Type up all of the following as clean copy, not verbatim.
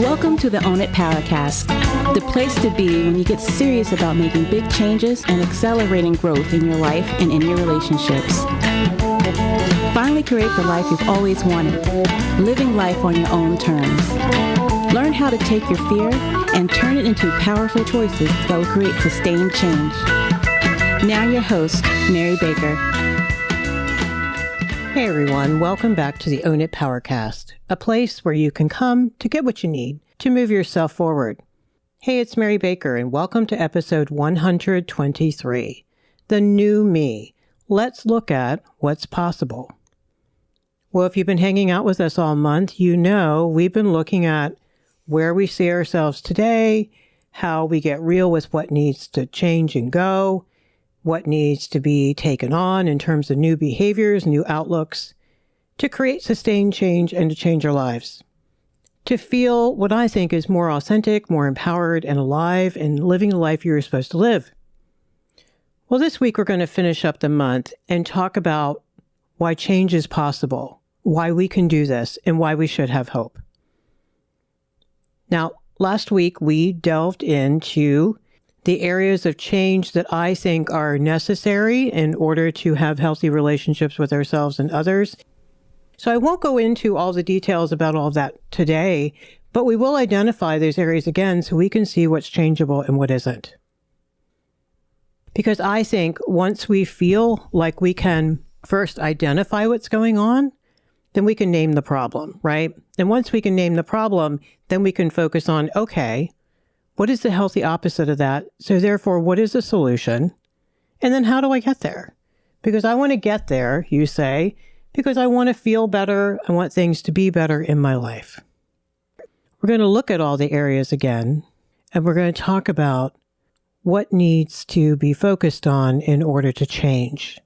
Welcome to the Own It Powercast, the place to be when you get serious about making big changes and accelerating growth in your life and in your relationships. Finally create the life you've always wanted, living life on your own terms. Learn how to take your fear and turn it into powerful choices that will create sustained change. Now your host, Mary Baker. Hey everyone, welcome back to the Own It Powercast, a place where you can come to get what you need to move yourself forward. Hey, it's Mary Baker and welcome to episode 123, The New Me. Let's look at what's possible. Well, if you've been hanging out with us all month, you know we've been looking at where we see ourselves today, how we get real with what needs to change and go, what needs to be taken on in terms of new behaviors, new outlooks, to create sustained change and to change our lives. To feel what I think is more authentic, more empowered and alive and living the life you're supposed to live. Well, this week we're going to finish up the month and talk about why change is possible, why we can do this, and why we should have hope. Now, last week we delved into the areas of change that I think are necessary in order to have healthy relationships with ourselves and others. So I won't go into all the details about all that today, but we will identify those areas again so we can see what's changeable and what isn't. Because I think once we feel like we can first identify what's going on, then we can name the problem, right? And once we can name the problem, then we can focus on, okay, what is the healthy opposite of that? So therefore, what is the solution? And then how do I get there? Because I want to get there, you say, because I want to feel better. I want things to be better in my life. We're going to look at all the areas again, and we're going to talk about what needs to be focused on in order to change.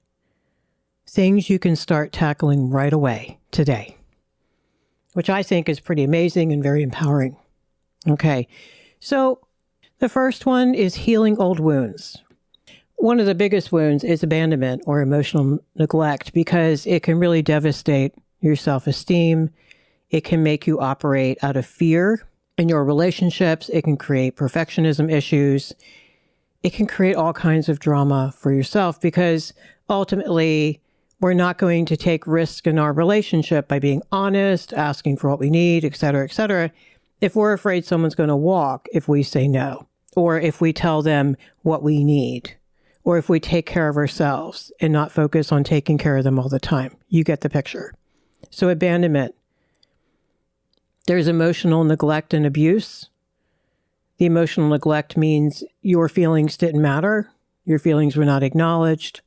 Things you can start tackling right away, today, which I think is pretty amazing and very empowering. Okay. So the first one is healing old wounds. One of the biggest wounds is abandonment or emotional neglect because it can really devastate your self-esteem. It can make you operate out of fear in your relationships. It can create perfectionism issues. It can create all kinds of drama for yourself because ultimately we're not going to take risk in our relationship by being honest, asking for what we need, et cetera, if we're afraid someone's going to walk if we say no, or if we tell them what we need, or if we take care of ourselves and not focus on taking care of them all the time. You get the picture. So abandonment. There's emotional neglect and abuse. The emotional neglect means your feelings didn't matter. Your feelings were not acknowledged.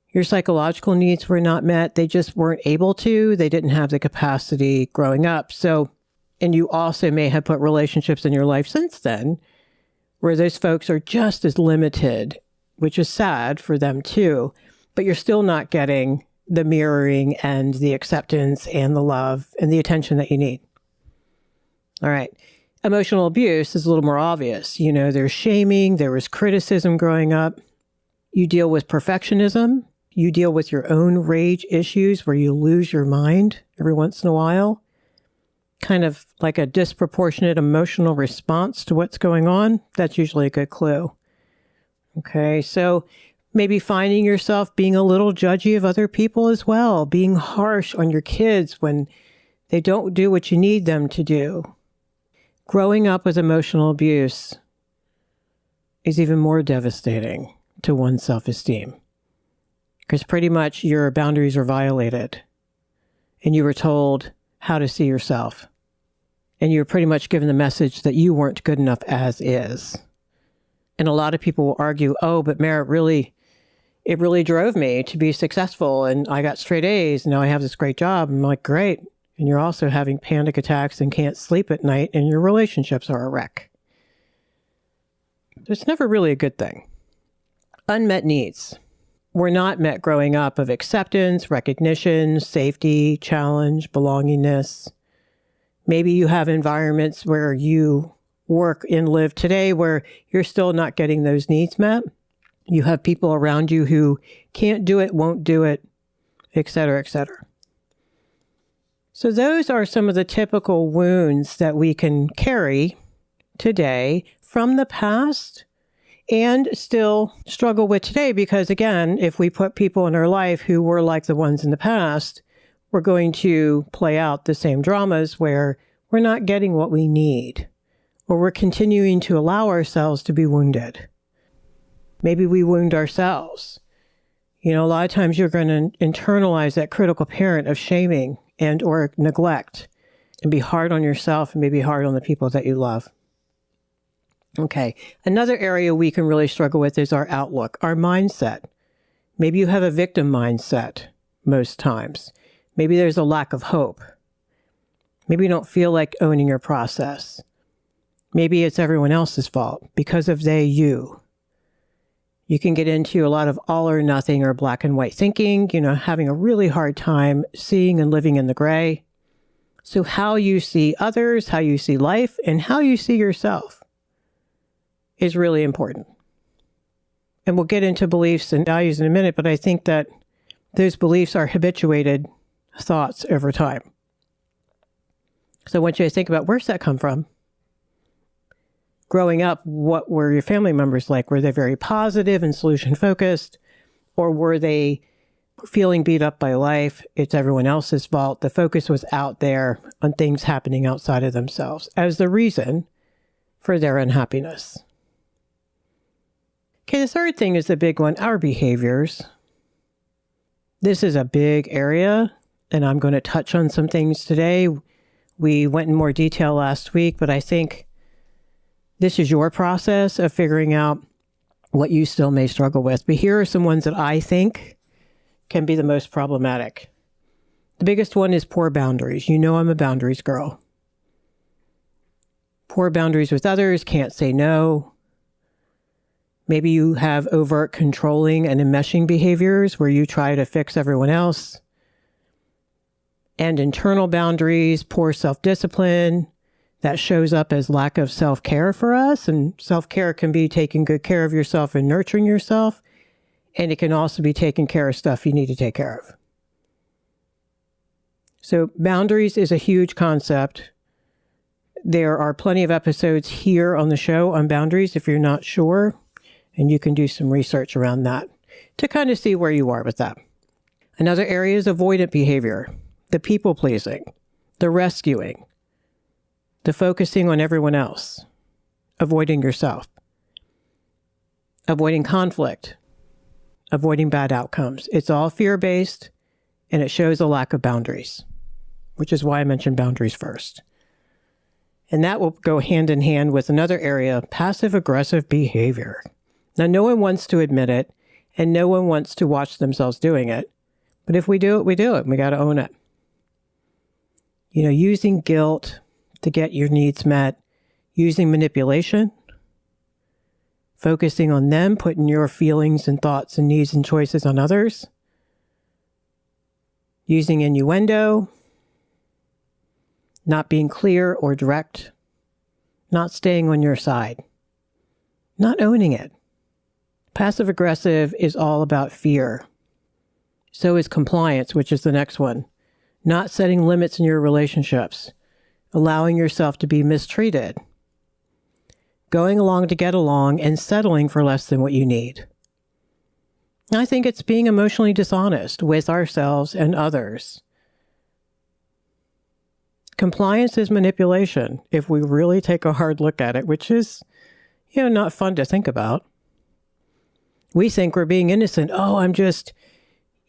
Your psychological needs were not met. They just weren't able to. They didn't have the capacity growing up. And you also may have put relationships in your life since then where those folks are just as limited, which is sad for them too, but you're still not getting the mirroring and the acceptance and the love and the attention that you need. All right. Emotional abuse is a little more obvious. You know, there's shaming, there was criticism growing up. You deal with perfectionism. You deal with your own rage issues where you lose your mind every once in a while. Kind of like a disproportionate emotional response to what's going on. That's usually a good clue. Okay, so maybe finding yourself being a little judgy of other people as well, being harsh on your kids when they don't do what you need them to do. Growing up with emotional abuse is even more devastating to one's self-esteem because pretty much your boundaries are violated and you were told how to see yourself. And you're pretty much given the message that you weren't good enough as is. And a lot of people will argue, oh, but Mary, it really drove me to be successful. And I got straight A's. And now I have this great job. I'm like, great. And you're also having panic attacks and can't sleep at night. And your relationships are a wreck. It's never really a good thing. Unmet needs were not met growing up of acceptance, recognition, safety, challenge, belongingness. Maybe you have environments where you work and live today where you're still not getting those needs met. You have people around you who can't do it, won't do it, et cetera, et cetera. So those are some of the typical wounds that we can carry today from the past and still struggle with today. Because again, if we put people in our life who were like the ones in the past, we're going to play out the same dramas where we're not getting what we need, or we're continuing to allow ourselves to be wounded. Maybe we wound ourselves. A lot of times you're going to internalize that critical parent of shaming and or neglect and be hard on yourself and maybe hard on the people that you love. Okay. Another area we can really struggle with is our outlook, our mindset. Maybe you have a victim mindset most times. Maybe there's a lack of hope. Maybe you don't feel like owning your process. Maybe it's everyone else's fault because of they, you. You can get into a lot of all or nothing or black and white thinking, having a really hard time seeing and living in the gray. So how you see others, how you see life, and how you see yourself is really important. And we'll get into beliefs and values in a minute, but I think that those beliefs are habituated thoughts over time. So I want you to think about, where's that come from? Growing up, what were your family members like? Were they very positive and solution focused? Or were they feeling beat up by life? It's everyone else's fault. The focus was out there on things happening outside of themselves as the reason for their unhappiness. Okay, the third thing is the big one, our behaviors. This is a big area, and I'm going to touch on some things today. We went in more detail last week, but I think this is your process of figuring out what you still may struggle with. But here are some ones that I think can be the most problematic. The biggest one is poor boundaries. I'm a boundaries girl. Poor boundaries with others, can't say no. Maybe you have overt controlling and enmeshing behaviors where you try to fix everyone else. And internal boundaries, poor self-discipline. That shows up as lack of self-care for us. And self-care can be taking good care of yourself and nurturing yourself. And it can also be taking care of stuff you need to take care of. So boundaries is a huge concept. There are plenty of episodes here on the show on boundaries if you're not sure. And you can do some research around that to kind of see where you are with that. Another area is avoidant behavior, the people-pleasing, the rescuing, the focusing on everyone else, avoiding yourself, avoiding conflict, avoiding bad outcomes. It's all fear-based, and it shows a lack of boundaries, which is why I mentioned boundaries first. And that will go hand in hand with another area, passive-aggressive behavior. Now, no one wants to admit it, and no one wants to watch themselves doing it. But if we do it, we do it, and we got to own it. Using guilt to get your needs met, using manipulation, focusing on them, putting your feelings and thoughts and needs and choices on others, using innuendo, not being clear or direct, not staying on your side, not owning it. Passive aggressive is all about fear. So is compliance, which is the next one. Not setting limits in your relationships, allowing yourself to be mistreated, going along to get along, and settling for less than what you need. I think it's being emotionally dishonest with ourselves and others. Compliance is manipulation, if we really take a hard look at it, which is, not fun to think about. We think we're being innocent. Oh, I'm just,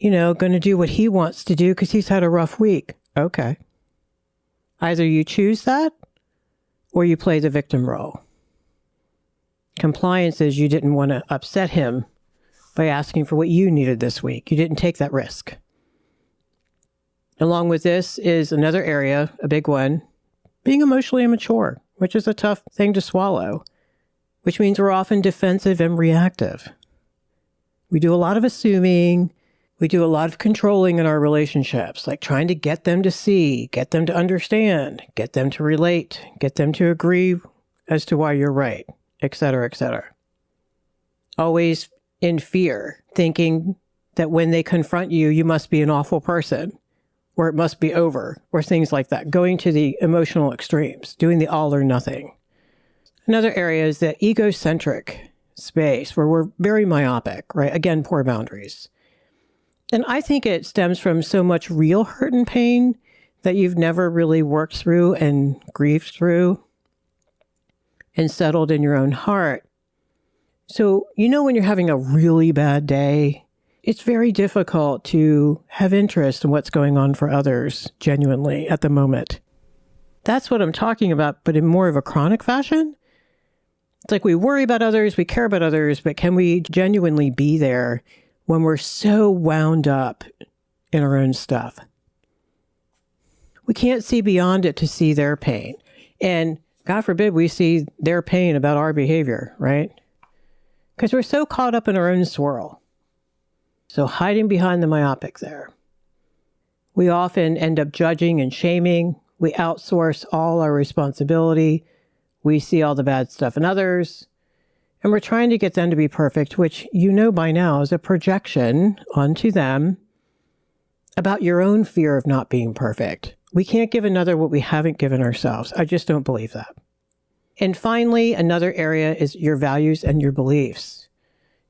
going to do what he wants to do because he's had a rough week. Okay. Either you choose that or you play the victim role. Compliance is you didn't want to upset him by asking for what you needed this week. You didn't take that risk. Along with this is another area, a big one, being emotionally immature, which is a tough thing to swallow, which means we're often defensive and reactive. We do a lot of assuming. We do a lot of controlling in our relationships, like trying to get them to see, get them to understand, get them to relate, get them to agree as to why you're right, et cetera, et cetera. Always in fear, thinking that when they confront you, you must be an awful person, or it must be over, or things like that, going to the emotional extremes, doing the all or nothing. Another area is the egocentric space where we're very myopic, right? Again, poor boundaries. And I think it stems from so much real hurt and pain that you've never really worked through and grieved through and settled in your own heart. So, when you're having a really bad day, it's very difficult to have interest in what's going on for others genuinely at the moment. That's what I'm talking about, but in more of a chronic fashion. It's like we worry about others, we care about others, but can we genuinely be there when we're so wound up in our own stuff? We can't see beyond it to see their pain. And God forbid we see their pain about our behavior, right? Because we're so caught up in our own swirl. So hiding behind the myopic there. We often end up judging and shaming. We outsource all our responsibility. We see all the bad stuff in others. And we're trying to get them to be perfect, which by now is a projection onto them about your own fear of not being perfect. We can't give another what we haven't given ourselves. I just don't believe that. And finally, another area is your values and your beliefs.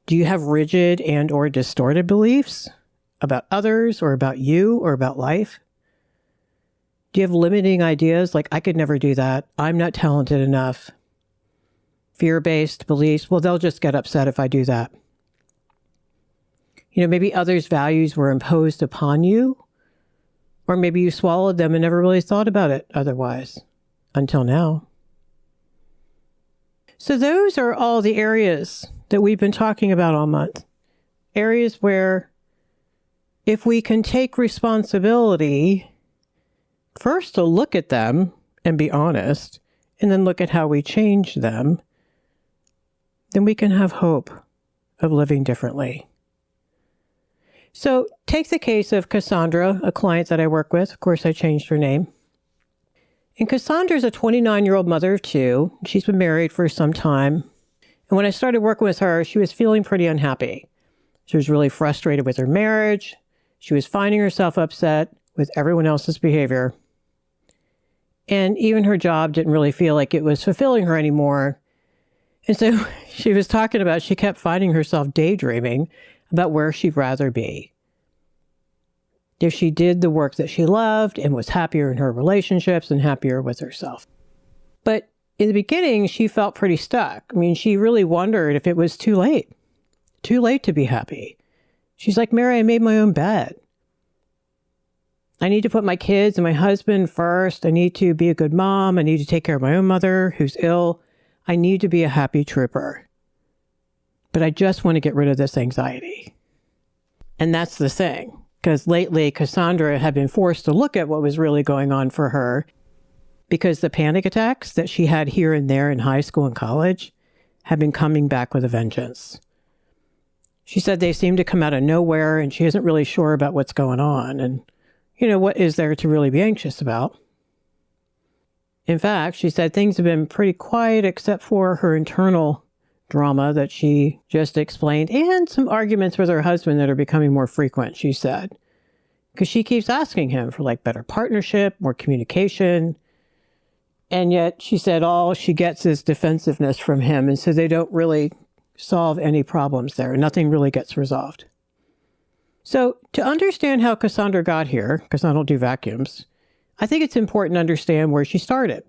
Do you have rigid and or distorted beliefs about others or about you or about life? Do you have limiting ideas like, I could never do that, I'm not talented enough? Fear-based beliefs, well, they'll just get upset if I do that. Maybe others' values were imposed upon you, or maybe you swallowed them and never really thought about it otherwise, until now. So those are all the areas that we've been talking about all month. Areas where if we can take responsibility, first to look at them and be honest, and then look at how we change them, then we can have hope of living differently. So take the case of Cassandra, a client that I work with. Of course, I changed her name. And Cassandra's a 29-year-old mother of two. She's been married for some time. And when I started working with her, she was feeling pretty unhappy. She was really frustrated with her marriage. She was finding herself upset with everyone else's behavior. And even her job didn't really feel like it was fulfilling her anymore. And so she was talking about, she kept finding herself daydreaming about where she'd rather be. If she did the work that she loved and was happier in her relationships and happier with herself. But in the beginning, she felt pretty stuck. I mean, she really wondered if it was too late to be happy. She's like, Mary, I made my own bed. I need to put my kids and my husband first. I need to be a good mom. I need to take care of my own mother who's ill. I need to be a happy trooper. But I just want to get rid of this anxiety. And that's the thing. Because lately, Cassandra had been forced to look at what was really going on for her because the panic attacks that she had here and there in high school and college had been coming back with a vengeance. She said they seemed to come out of nowhere and she isn't really sure about what's going on. And, what is there to really be anxious about? In fact, she said things have been pretty quiet except for her internal drama that she just explained and some arguments with her husband that are becoming more frequent, she said. Because she keeps asking him for better partnership, more communication. And yet she said all she gets is defensiveness from him. And so they don't really solve any problems there. Nothing really gets resolved. So to understand how Cassandra got here, because I don't do vacuums, I think it's important to understand where she started.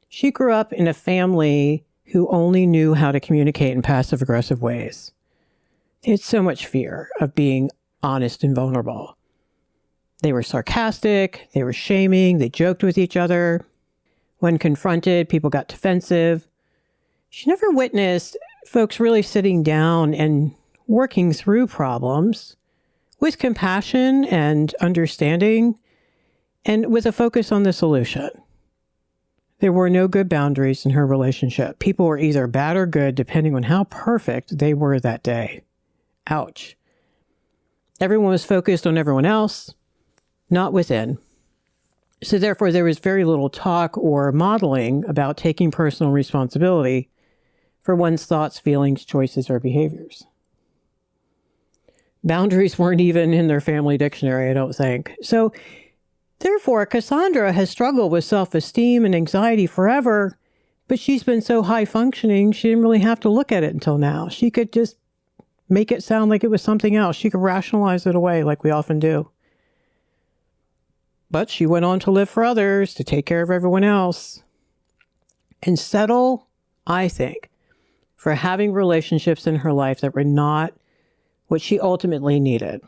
She grew up in a family who only knew how to communicate in passive-aggressive ways. They had so much fear of being honest and vulnerable. They were sarcastic, they were shaming, they joked with each other. When confronted, people got defensive. She never witnessed folks really sitting down and working through problems with compassion and understanding and with a focus on the solution. There were no good boundaries in her relationship. People were either bad or good depending on how perfect they were that day. Ouch. Everyone was focused on everyone else, not within. So therefore, there was very little talk or modeling about taking personal responsibility for one's thoughts, feelings, choices, or behaviors. Boundaries weren't even in their family dictionary, I don't think. So therefore, Cassandra has struggled with self-esteem and anxiety forever, but she's been so high functioning, she didn't really have to look at it until now. She could just make it sound like it was something else. She could rationalize it away like we often do. But she went on to live for others, to take care of everyone else, and settle, I think, for having relationships in her life that were not what she ultimately needed.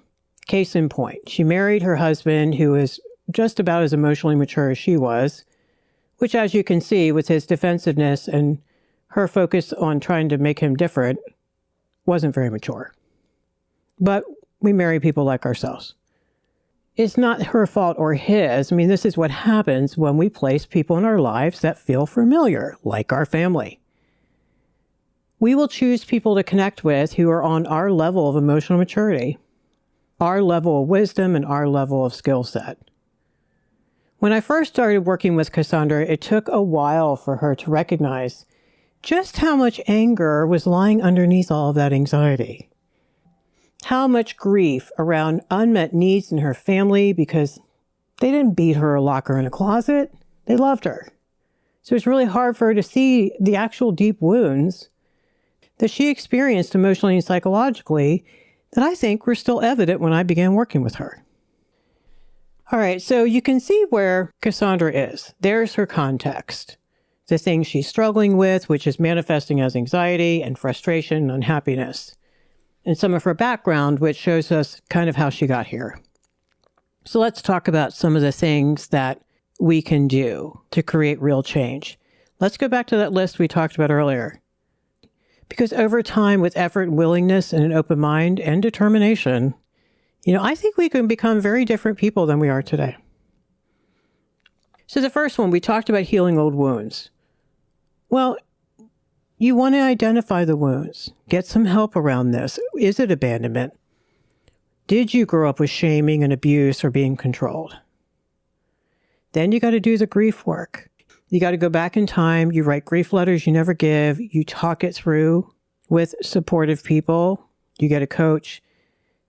Case in point, she married her husband, who is just about as emotionally mature as she was, which, as you can see, with his defensiveness and her focus on trying to make him different, wasn't very mature. But we marry people like ourselves. It's not her fault or his. I mean, this is what happens when we place people in our lives that feel familiar, like our family. We will choose people to connect with who are on our level of emotional maturity, our level of wisdom, and our level of skill set. When I first started working with Cassandra, it took a while for her to recognize just how much anger was lying underneath all of that anxiety. How much grief around unmet needs in her family because they didn't beat her or lock her in a closet. They loved her. So it's really hard for her to see the actual deep wounds that she experienced emotionally and psychologically that I think were still evident when I began working with her. All right, so you can see where Cassandra is. There's her context. The things she's struggling with, which is manifesting as anxiety and frustration and unhappiness. And some of her background, which shows us kind of how she got here. So let's talk about some of the things that we can do to create real change. Let's go back to that list we talked about earlier. Because over time, with effort and willingness and an open mind and determination, I think we can become very different people than we are today. So the first one, we talked about healing old wounds. Well, you want to identify the wounds. Get some help around this. Is it abandonment? Did you grow up with shaming and abuse or being controlled? Then you got to do the grief work. You got to go back in time. You write grief letters you never give. You talk it through with supportive people. You get a coach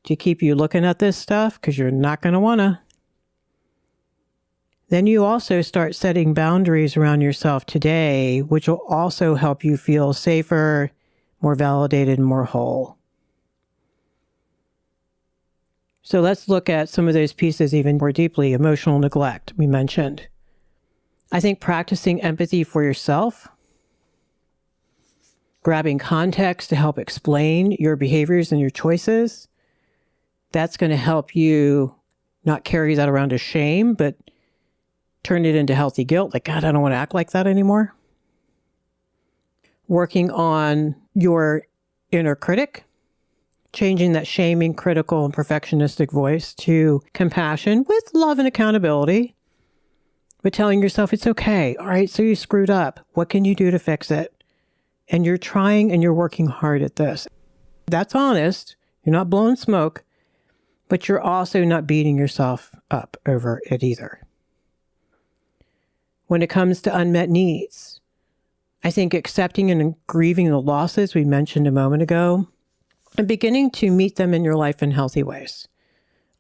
to keep you looking at this stuff because you're not going to want to. Then you also start setting boundaries around yourself today, which will also help you feel safer, more validated, and more whole. So let's look at some of those pieces even more deeply. Emotional neglect, we mentioned. I think practicing empathy for yourself, grabbing context to help explain your behaviors and your choices, that's going to help you not carry that around as shame, but turn it into healthy guilt. Like, God, I don't want to act like that anymore. Working on your inner critic, changing that shaming, critical, and perfectionistic voice to compassion with love and accountability, but telling yourself it's okay. All right, so you screwed up. What can you do to fix it? And you're trying and you're working hard at this. That's honest. You're not blowing smoke, but you're also not beating yourself up over it either. When it comes to unmet needs, I think accepting and grieving the losses we mentioned a moment ago and beginning to meet them in your life in healthy ways,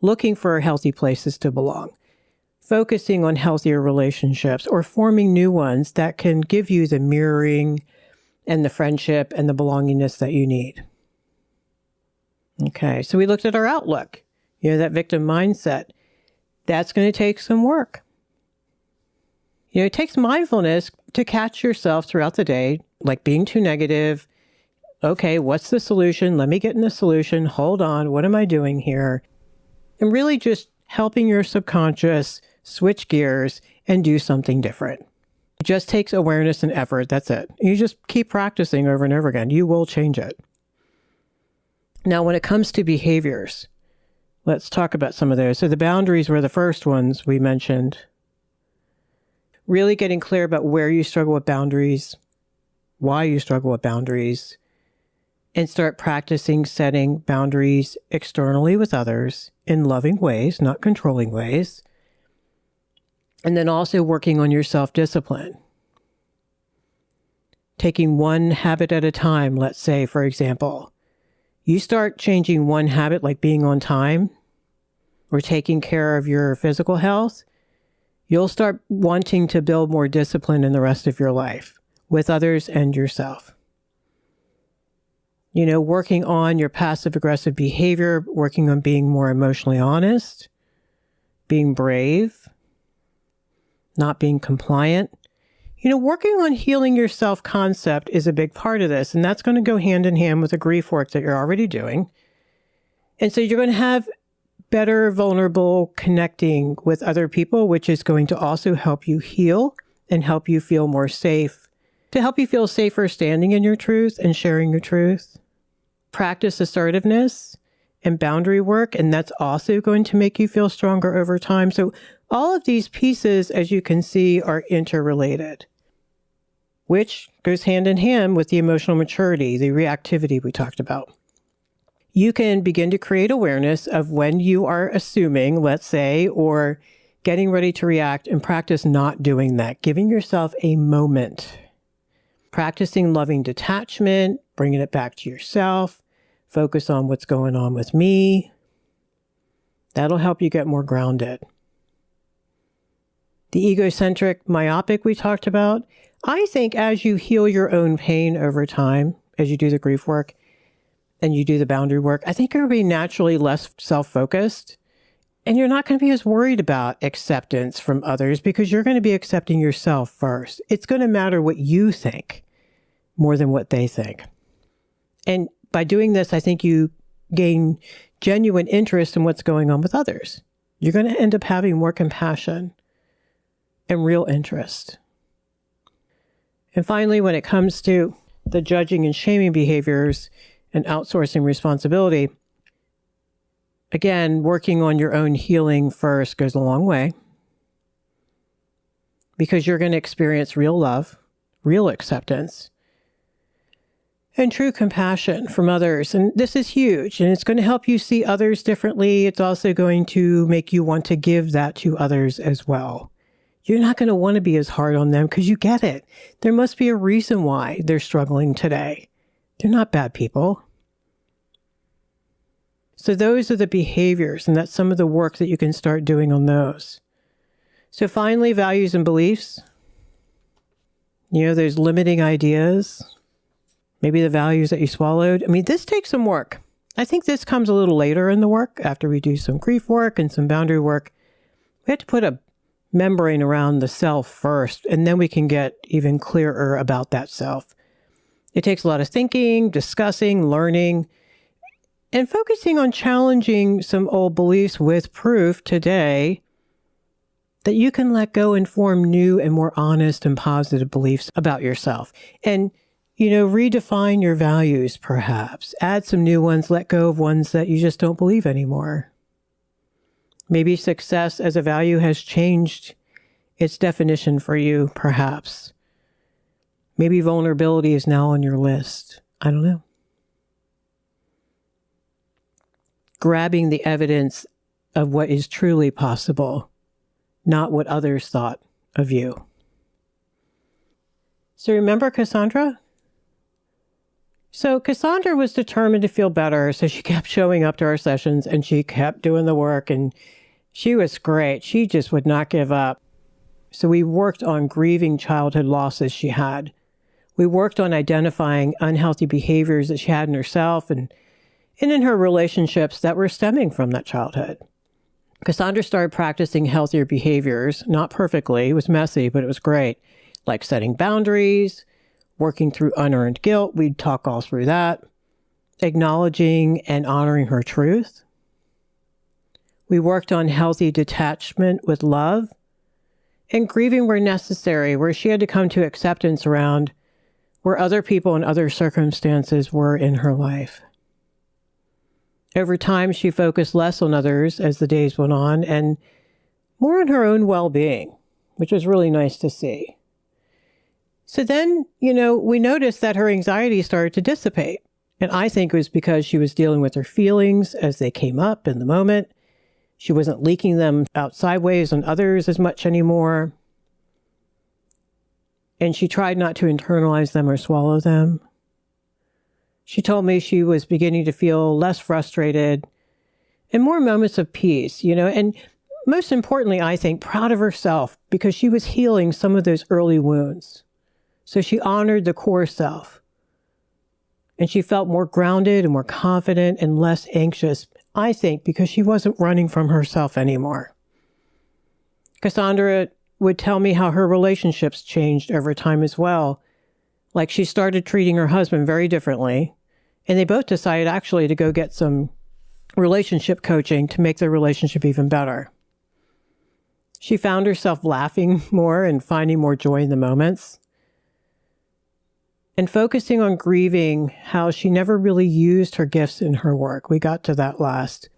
looking for healthy places to belong, focusing on healthier relationships or forming new ones that can give you the mirroring and the friendship and the belongingness that you need. Okay, so we looked at our outlook, that victim mindset. That's going to take some work. It takes mindfulness to catch yourself throughout the day, like being too negative. Okay, what's the solution? Let me get in the solution. Hold on. What am I doing here? And really just helping your subconscious switch gears and do something different. It just takes awareness and effort. That's it. You just keep practicing over and over again. You will change it. Now, when it comes to behaviors, let's talk about some of those. So the boundaries were the first ones we mentioned. Really getting clear about where you struggle with boundaries, why you struggle with boundaries, and start practicing setting boundaries externally with others in loving ways, not controlling ways. And then also working on your self-discipline. Taking one habit at a time, let's say, for example, You start changing one habit, like being on time or taking care of your physical health, you'll start wanting to build more discipline in the rest of your life with others and yourself. Working on your passive-aggressive behavior, working on being more emotionally honest, being brave, not being compliant. Working on healing your self-concept is a big part of this, and that's going to go hand in hand with the grief work that you're already doing. And so you're going to have better vulnerable connecting with other people, which is going to also help you heal and help you feel more safe, to help you feel safer standing in your truth and sharing your truth. Practice assertiveness and boundary work, and that's also going to make you feel stronger over time. So all of these pieces, as you can see, are interrelated, which goes hand in hand with the emotional maturity, the reactivity we talked about. You can begin to create awareness of when you are assuming, let's say, or getting ready to react, and practice not doing that, giving yourself a moment. Practicing loving detachment, bringing it back to yourself, focus on what's going on with me. That'll help you get more grounded. The egocentric, myopic we talked about, I think as you heal your own pain over time, as you do the grief work and you do the boundary work, I think you're going to be naturally less self-focused, and you're not going to be as worried about acceptance from others because you're going to be accepting yourself first. It's going to matter what you think more than what they think. And by doing this, I think you gain genuine interest in what's going on with others. You're going to end up having more compassion and real interest. And finally, when it comes to the judging and shaming behaviors and outsourcing responsibility, again, working on your own healing first goes a long way, because you're going to experience real love, real acceptance, and true compassion from others. And this is huge, and it's going to help you see others differently. It's also going to make you want to give that to others as well. You're not going to want to be as hard on them because you get it. There must be a reason why they're struggling today. They're not bad people. So those are the behaviors, and that's some of the work that you can start doing on those. So finally, values and beliefs. There's limiting ideas. Maybe the values that you swallowed. This takes some work. I think this comes a little later in the work, after we do some grief work and some boundary work. We have to put a membrane around the self first, and then we can get even clearer about that self. It takes a lot of thinking, discussing, learning, and focusing on challenging some old beliefs with proof today that you can let go and form new and more honest and positive beliefs about yourself. And redefine your values, perhaps. Add some new ones, let go of ones that you just don't believe anymore. Maybe success as a value has changed its definition for you, perhaps. Maybe vulnerability is now on your list. I don't know. Grabbing the evidence of what is truly possible, not what others thought of you. So remember Cassandra? So Cassandra was determined to feel better, so she kept showing up to our sessions and she kept doing the work, and she was great. She just would not give up. So we worked on grieving childhood losses she had. We worked on identifying unhealthy behaviors that she had in herself and in her relationships that were stemming from that childhood. Cassandra started practicing healthier behaviors, not perfectly. It was messy, but it was great. Like setting boundaries, working through unearned guilt. We'd talk all through that. Acknowledging and honoring her truth. We worked on healthy detachment with love, and grieving where necessary, where she had to come to acceptance around where other people and other circumstances were in her life. Over time, she focused less on others as the days went on and more on her own well-being, which was really nice to see. So then, we noticed that her anxiety started to dissipate. And I think it was because she was dealing with her feelings as they came up in the moment. She wasn't leaking them out sideways on others as much anymore. And she tried not to internalize them or swallow them. She told me she was beginning to feel less frustrated and more moments of peace, and most importantly, I think, proud of herself because she was healing some of those early wounds. So she honored the core self. And she felt more grounded and more confident and less anxious, I think, because she wasn't running from herself anymore. Cassandra would tell me how her relationships changed over time as well. Like she started treating her husband very differently. And they both decided actually to go get some relationship coaching to make their relationship even better. She found herself laughing more and finding more joy in the moments. And focusing on grieving how she never really used her gifts in her work. We got to that last.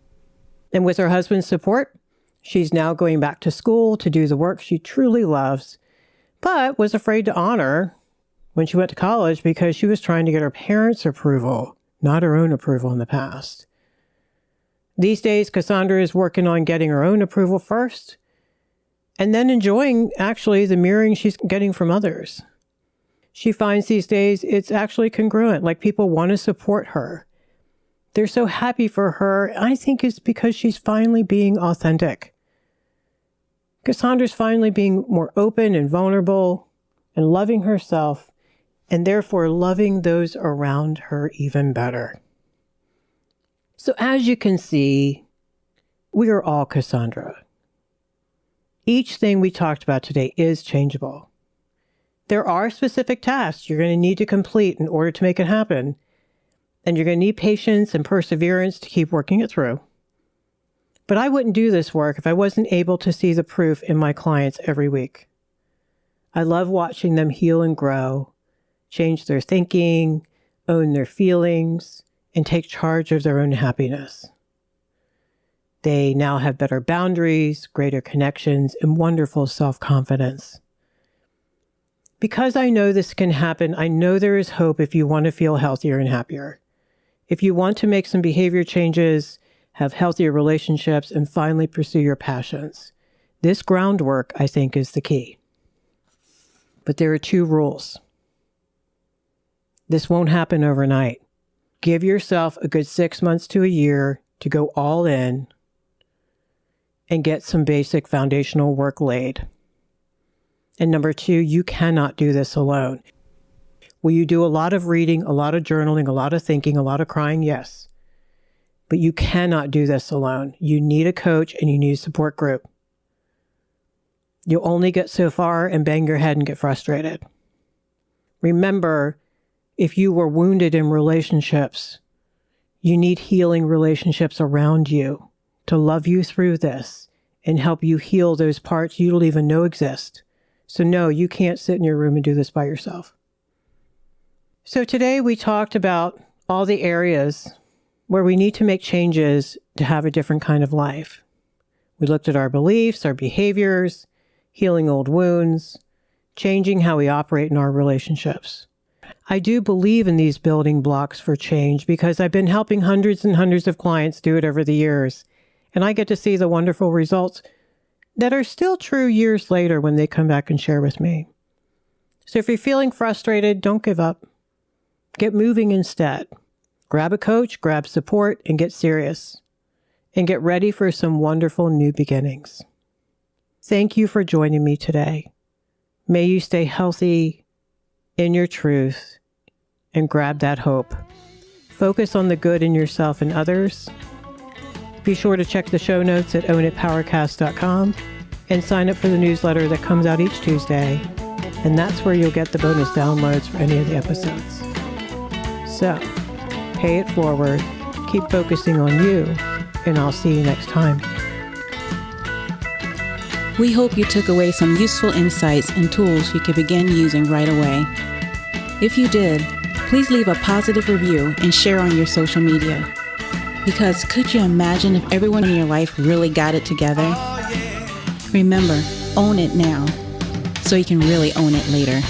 And with her husband's support, she's now going back to school to do the work she truly loves, but was afraid to honor when she went to college because she was trying to get her parents' approval, not her own approval in the past. These days, Cassandra is working on getting her own approval first, and then enjoying actually the mirroring she's getting from others. She finds these days it's actually congruent, like people want to support her. They're so happy for her. I think it's because she's finally being authentic. Cassandra's finally being more open and vulnerable and loving herself, and therefore loving those around her even better. So as you can see, we are all Cassandra. Each thing we talked about today is changeable. There are specific tasks you're going to need to complete in order to make it happen. And you're going to need patience and perseverance to keep working it through. But I wouldn't do this work if I wasn't able to see the proof in my clients every week. I love watching them heal and grow, change their thinking, own their feelings, and take charge of their own happiness. They now have better boundaries, greater connections, and wonderful self-confidence. Because I know this can happen, I know there is hope if you want to feel healthier and happier. If you want to make some behavior changes, have healthier relationships, and finally pursue your passions. This groundwork, I think, is the key. But there are 2 rules. This won't happen overnight. Give yourself a good 6 months to a year to go all in and get some basic foundational work laid. And number 2, you cannot do this alone. Will you do a lot of reading, a lot of journaling, a lot of thinking, a lot of crying? Yes. But you cannot do this alone. You need a coach and you need a support group. You'll only get so far and bang your head and get frustrated. Remember, if you were wounded in relationships, you need healing relationships around you to love you through this and help you heal those parts you don't even know exist. So no, you can't sit in your room and do this by yourself. So today we talked about all the areas where we need to make changes to have a different kind of life. We looked at our beliefs, our behaviors, healing old wounds, changing how we operate in our relationships. I do believe in these building blocks for change because I've been helping hundreds and hundreds of clients do it over the years, and I get to see the wonderful results that are still true years later when they come back and share with me. So if you're feeling frustrated, don't give up. Get moving instead. Grab a coach, grab support, and get serious. And get ready for some wonderful new beginnings. Thank you for joining me today. May you stay healthy in your truth and grab that hope. Focus on the good in yourself and others. Be sure to check the show notes at ownitpowercast.com and sign up for the newsletter that comes out each Tuesday. And that's where you'll get the bonus downloads for any of the episodes. So, pay it forward, keep focusing on you, and I'll see you next time. We hope you took away some useful insights and tools you could begin using right away. If you did, please leave a positive review and share on your social media. Because could you imagine if everyone in your life really got it together? Remember, own it now, so you can really own it later.